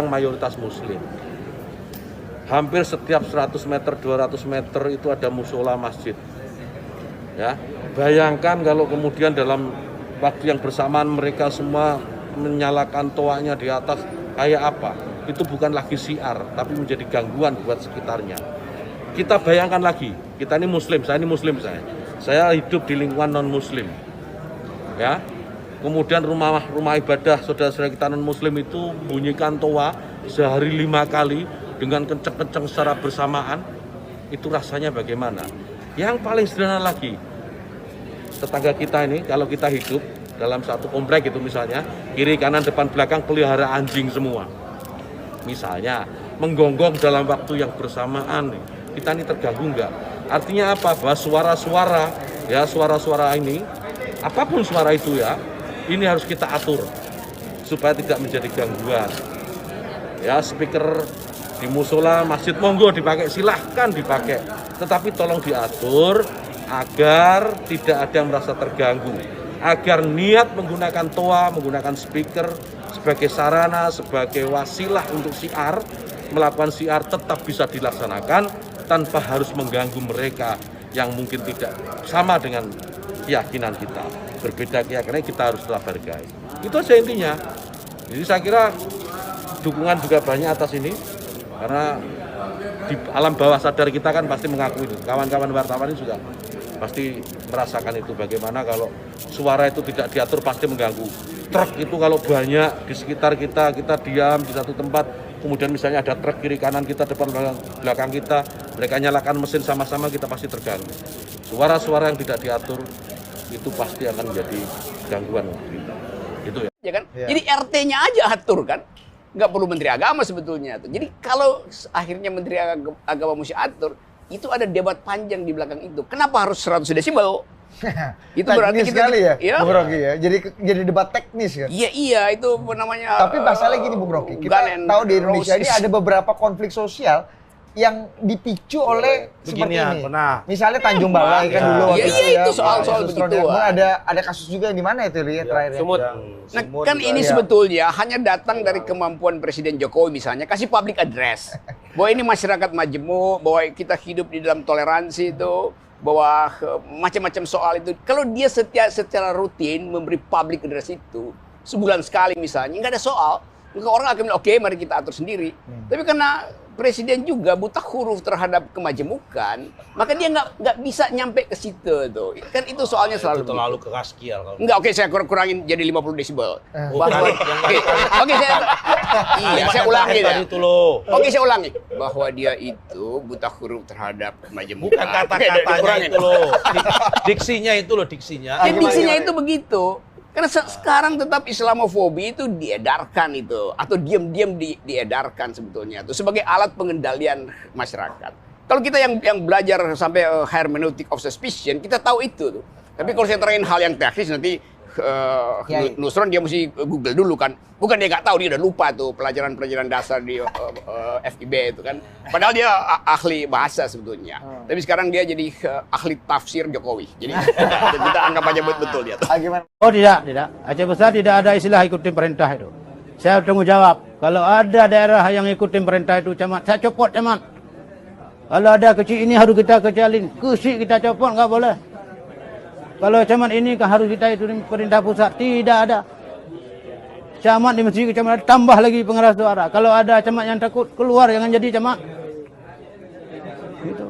Belakang mayoritas muslim. Hampir setiap 100 meter, 200 meter itu ada musola masjid. Ya, bayangkan kalau kemudian dalam waktu yang bersamaan mereka semua menyalakan toanya di atas, kayak apa? Itu bukan lagi syiar, tapi menjadi gangguan buat sekitarnya. Kita bayangkan lagi, kita ini muslim, saya ini muslim saya hidup di lingkungan non muslim. Ya, kemudian rumah ibadah saudara-saudara kita non muslim itu bunyikan toa sehari 5 kali dengan kenceng-kenceng secara bersamaan, itu rasanya bagaimana? Yang paling sederhana lagi, tetangga kita ini kalau kita hidup dalam satu komplek itu misalnya, kiri kanan depan belakang pelihara anjing semua. Misalnya menggonggong dalam waktu yang bersamaan, kita ini terganggu enggak? Artinya apa? Bahwa suara-suara ini, apapun suara itu ya, ini harus kita atur supaya tidak menjadi gangguan. Ya, speaker di musola masjid monggo dipakai, silahkan dipakai, tetapi tolong diatur agar tidak ada yang merasa terganggu, agar niat menggunakan toa, menggunakan speaker sebagai sarana, sebagai wasilah untuk syiar, melakukan syiar tetap bisa dilaksanakan tanpa harus mengganggu mereka yang mungkin tidak sama dengan keyakinan kita, berbeda keyakinan, kita harus tetap hargai. Itu saja intinya. Jadi saya kira dukungan juga banyak atas ini, karena di alam bawah sadar kita kan pasti mengakui itu. Kawan-kawan wartawan ini juga pasti merasakan itu, bagaimana kalau suara itu tidak diatur pasti mengganggu. Truk itu kalau banyak di sekitar kita diam di satu tempat, kemudian misalnya ada truk kiri kanan kita, depan belakang kita, mereka nyalakan mesin sama-sama, kita pasti terganggu. Suara-suara yang tidak diatur itu pasti akan menjadi gangguan. Itu ya. Ya kan? Ya. Jadi RT-nya aja atur kan? Nggak perlu Menteri Agama sebetulnya. Jadi kalau akhirnya Menteri Agama mesti atur, itu ada debat panjang di belakang itu. Kenapa harus 100 desibel? Itu berarti kita sekali ya, Bung ya? Rocky ya. Jadi debat teknis kan. Iya, itu namanya. Tapi masalahnya gini Bung Rocky, kita tahu di Indonesia ini ada beberapa konflik sosial yang dipicu oleh seperti ini. Benar. Misalnya Tanjung Balai kan dulu. Iya, itu soal begitu. Ada kasus juga yang di mana itu lihat terakhir. Nah, kan ini sebetulnya hanya datang dari kemampuan Presiden Jokowi misalnya kasih public address bahwa ini masyarakat majemuk, bahwa kita hidup di dalam toleransi itu, bahwa macam-macam soal itu. Kalau dia secara rutin memberi public address itu sebulan sekali misalnya, nggak ada soal, maka orang akan bilang oke, mari kita atur sendiri. Tapi karena Presiden juga buta huruf terhadap kemajemukan, maka dia nggak bisa nyampe ke situ tuh. Kan itu soalnya selalu itu terlalu keras kial kalau. Enggak, oke, saya kurangin jadi 50 desibel. Saya ulangi ya. Oke, saya ulangi bahwa dia itu buta huruf terhadap kemajemukan. Bukan kata-katanya itu loh. Diksinya itu loh, diksinya. Diksinya itu begitu. Karena sekarang tetap Islamofobi itu diedarkan itu, atau diam-diam diedarkan sebetulnya itu sebagai alat pengendalian masyarakat. Kalau kita yang belajar sampai hermeneutic of suspicion, kita tahu itu tuh. Tapi kalau saya terangin hal yang teknis nanti Nusron dia mesti Google dulu kan. Bukan dia nggak tahu, dia udah lupa tuh pelajaran dasar di FIB itu kan. Padahal dia ahli bahasa sebetulnya. Tapi sekarang dia jadi ahli tafsir Jokowi. Jadi kita anggap aja betul dia tuh. Oh tidak. Aceh Besar tidak ada istilah ikutin perintah itu. Saya tanggung jawab. Kalau ada daerah yang ikutin perintah itu, camat, saya copot camat. Kalau ada kecil ini harus kita kecilin, kecil kita copot, nggak boleh. Kalau camat ini kan harus kita itu perintah pusat, tidak ada. Camat di masjid kecamatan tambah lagi pengeras suara. Kalau ada camat yang takut keluar, jangan jadi camat. Gitu.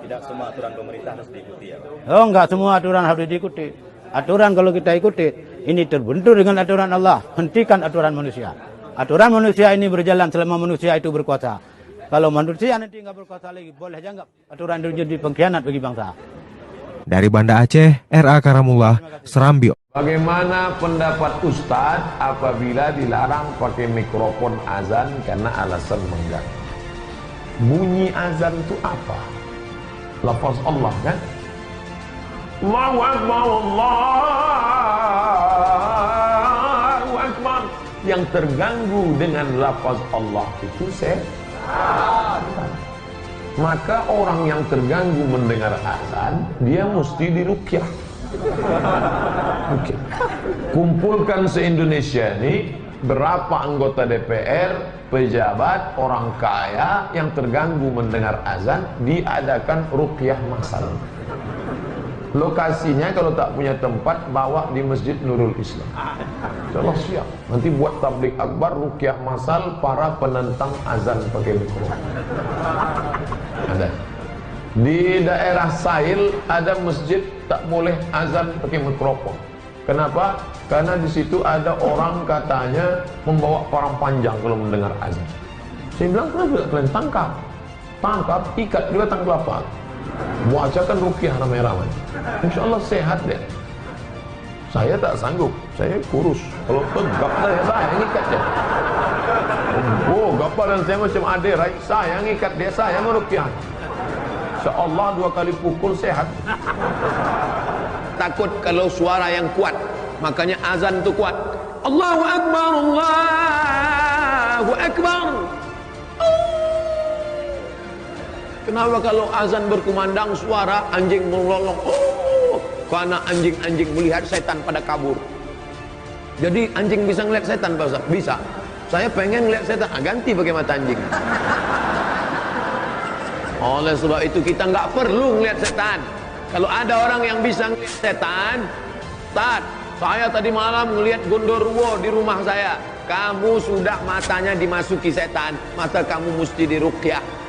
Tidak semua aturan pemerintah harus diikuti ya Pak? Oh, enggak semua aturan harus diikuti. Aturan kalau kita ikuti, ini terbentur dengan aturan Allah. Hentikan aturan manusia. Aturan manusia ini berjalan selama manusia itu berkuasa. Kalau manusia nanti nggak berkuasa lagi, boleh aja nggak aturan itu jadi pengkhianat bagi bangsa. Dari Banda Aceh, R.A. Karamullah, Serambi. Bagaimana pendapat Ustadz apabila dilarang pakai mikrofon azan karena alasan mengganggu? Bunyi azan itu apa? Lafaz Allah kan? Allahu Akbar, Allahu Akbar. Yang terganggu dengan lafaz Allah itu setan. Maka orang yang terganggu mendengar azan, dia mesti diruqyah. Kumpulkan se-Indonesia ini berapa anggota DPR pejabat, orang kaya yang terganggu mendengar azan, diadakan ruqyah massal. Lokasinya kalau tak punya tempat, bawa di Masjid Nurul Islam. Insyaallah siap. Nanti buat tabligh akbar, ruqyah massal para penentang azan pakai mikrofon. Ada. Di daerah Sahil ada masjid tak boleh azan pakai mikrofon. Kenapa? Karena di situ ada orang katanya membawa parang panjang kalau mendengar azan. Saya bilang, kenapa tidak kalian tangkap? Tangkap, ikat juga tang kelapa. Bacakan ruqyah ramai-ramai. Insya Allah sehat deh. Saya tak sanggup, saya kurus. Kalau tegap saya ngikat dia. Oh, gapa dan saya macam adik, saya ngikat dia, saya meruqyah. Insya Allah 2 kali pukul sehat. Takut kalau suara yang kuat, makanya azan itu kuat. Allahu Akbar, Allahu Akbar. Kenapa kalau azan berkumandang suara anjing melolong? Oh, karena anjing-anjing melihat setan pada kabur. Jadi anjing bisa ngeliat setan, Pak Ustaz? Bisa. Saya pengen ngeliat setan, ganti pakai mata anjing. Oleh sebab itu kita nggak perlu ngeliat setan. Kalau ada orang yang bisa ngeliat setan, saya tadi malam ngeliat gondorwo di rumah saya. Kamu sudah matanya dimasuki setan, mata kamu mesti diruqyah.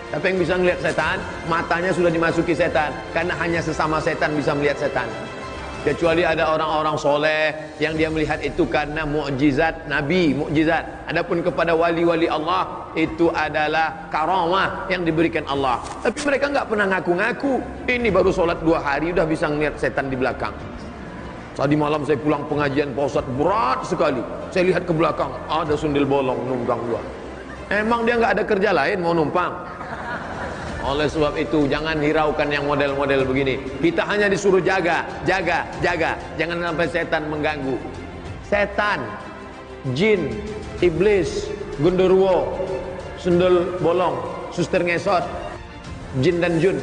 Tapi yang bisa ngelihat setan, matanya sudah dimasuki setan. Karena hanya sesama setan bisa melihat setan. Kecuali ada orang-orang soleh yang dia melihat itu karena mukjizat Nabi, mukjizat. Adapun kepada wali-wali Allah, itu adalah karamah yang diberikan Allah. Tapi mereka nggak pernah ngaku-ngaku. Ini baru sholat 2 hari udah bisa ngelihat setan di belakang. Tadi malam saya pulang pengajian Pak Ustadz, berat sekali. Saya lihat ke belakang, ada sundel bolong numpang 2. Emang dia nggak ada kerja lain mau numpang? Oleh sebab itu jangan hiraukan yang model-model begini. Kita hanya disuruh jaga. Jangan sampai setan mengganggu. Setan, jin, iblis, genderuwo, sundel bolong, suster ngesot, jin dan jun